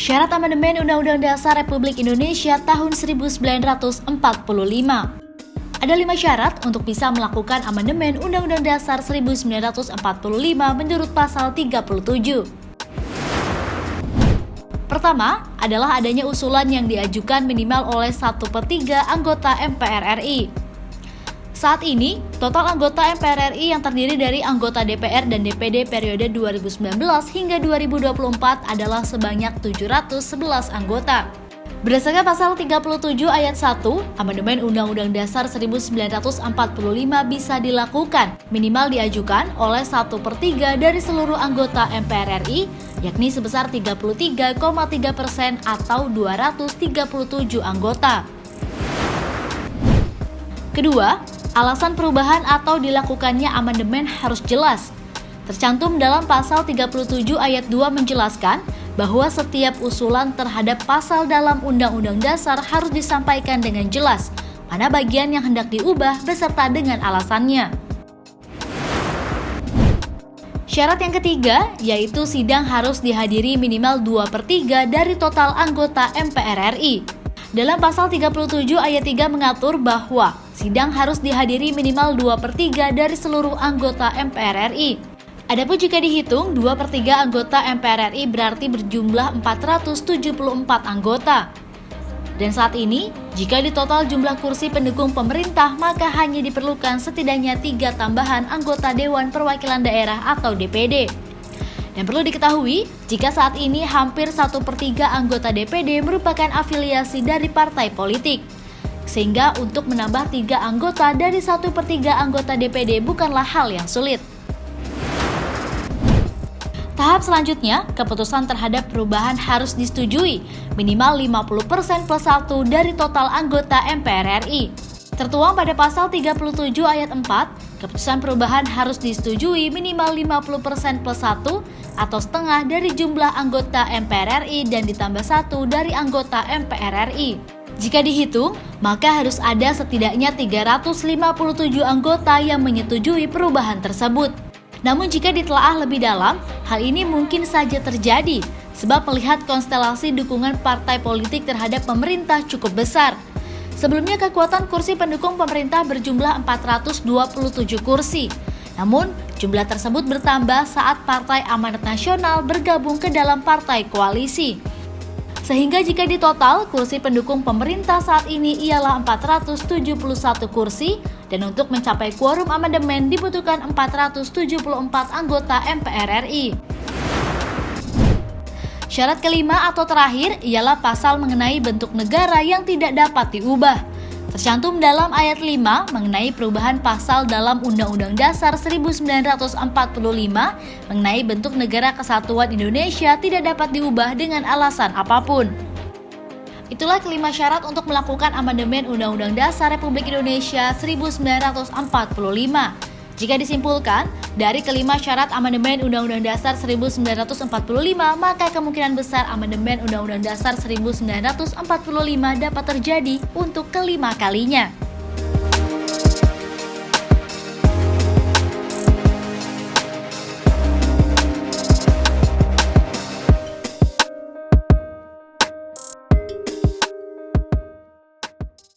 Syarat amandemen Undang-Undang Dasar Republik Indonesia tahun 1945. Ada 5 syarat untuk bisa melakukan amandemen Undang-Undang Dasar 1945 menurut pasal 37. Pertama, adalah adanya usulan yang diajukan minimal oleh 1/3 anggota MPR RI. Saat ini, total anggota MPR RI yang terdiri dari anggota DPR dan DPD periode 2019 hingga 2024 adalah sebanyak 711 anggota. Berdasarkan pasal 37 ayat 1, amandemen Undang-Undang Dasar 1945 bisa dilakukan minimal diajukan oleh 1/3 dari seluruh anggota MPR RI, yakni sebesar 33,3% atau 237 anggota. Kedua, alasan perubahan atau dilakukannya amandemen harus jelas. Tercantum dalam pasal 37 ayat 2 menjelaskan bahwa setiap usulan terhadap pasal dalam Undang-Undang Dasar harus disampaikan dengan jelas, mana bagian yang hendak diubah beserta dengan alasannya. Syarat yang ketiga, yaitu sidang harus dihadiri minimal 2/3 dari total anggota MPR RI. Dalam pasal 37 ayat 3 mengatur bahwa sidang harus dihadiri minimal 2/3 dari seluruh anggota MPR RI. Adapun jika dihitung 2/3 anggota MPR RI berarti berjumlah 474 anggota. Dan saat ini, jika di total jumlah kursi pendukung pemerintah, maka hanya diperlukan setidaknya 3 tambahan anggota Dewan Perwakilan Daerah atau DPD. Dan perlu diketahui, jika saat ini hampir 1/3 anggota DPD merupakan afiliasi dari partai politik. Sehingga untuk menambah 3 anggota dari 1/3 anggota DPD bukanlah hal yang sulit. Tahap selanjutnya, keputusan terhadap perubahan harus disetujui, minimal 50% plus 1 dari total anggota MPR RI. Tertuang pada pasal 37 ayat 4, keputusan perubahan harus disetujui minimal 50% plus 1 atau setengah dari jumlah anggota MPR RI dan ditambah 1 dari anggota MPR RI. Jika dihitung, maka harus ada setidaknya 357 anggota yang menyetujui perubahan tersebut. Namun jika ditelaah lebih dalam, hal ini mungkin saja terjadi sebab melihat konstelasi dukungan partai politik terhadap pemerintah cukup besar. Sebelumnya kekuatan kursi pendukung pemerintah berjumlah 427 kursi. Namun, jumlah tersebut bertambah saat Partai Amanat Nasional bergabung ke dalam partai koalisi. Sehingga jika ditotal, kursi pendukung pemerintah saat ini ialah 471 kursi, dan untuk mencapai quorum amandemen dibutuhkan 474 anggota MPR RI. Syarat kelima atau terakhir ialah pasal mengenai bentuk negara yang tidak dapat diubah. Tercantum dalam ayat 5 mengenai perubahan pasal dalam Undang-Undang Dasar 1945 mengenai bentuk negara kesatuan Indonesia tidak dapat diubah dengan alasan apapun. Itulah kelima syarat untuk melakukan amandemen Undang-Undang Dasar Republik Indonesia 1945. Jika disimpulkan, dari kelima syarat amandemen Undang-Undang Dasar 1945, maka kemungkinan besar amandemen Undang-Undang Dasar 1945 dapat terjadi untuk kelima kalinya.